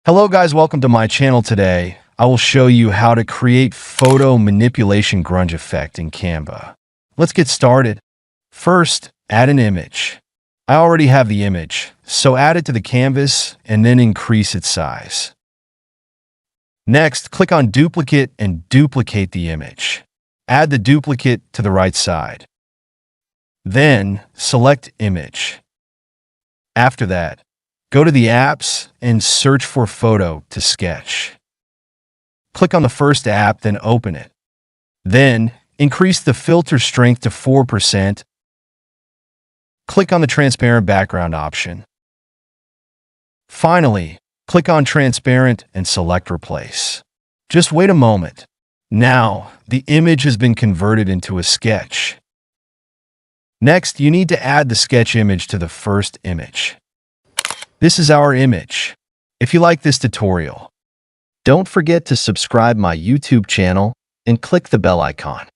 Hello guys, welcome to my channel. Today I will show you how to create photo manipulation grunge effect in Canva. Let's get started. First, add an image. I already have the image, so add it to the canvas and then increase its size. Next, click on duplicate and duplicate the image. Add the duplicate to the right side. Then select image. After that, go to the apps and search for photo to sketch. Click on the first app, then open it. Then increase the filter strength to 4%. Click on the transparent background option. Finally, click on transparent and select replace. Just wait a moment. Now, the image has been converted into a sketch. Next, you need to add the sketch image to the first image. This is our image. If you like this tutorial, don't forget to subscribe my YouTube channel and click the bell icon.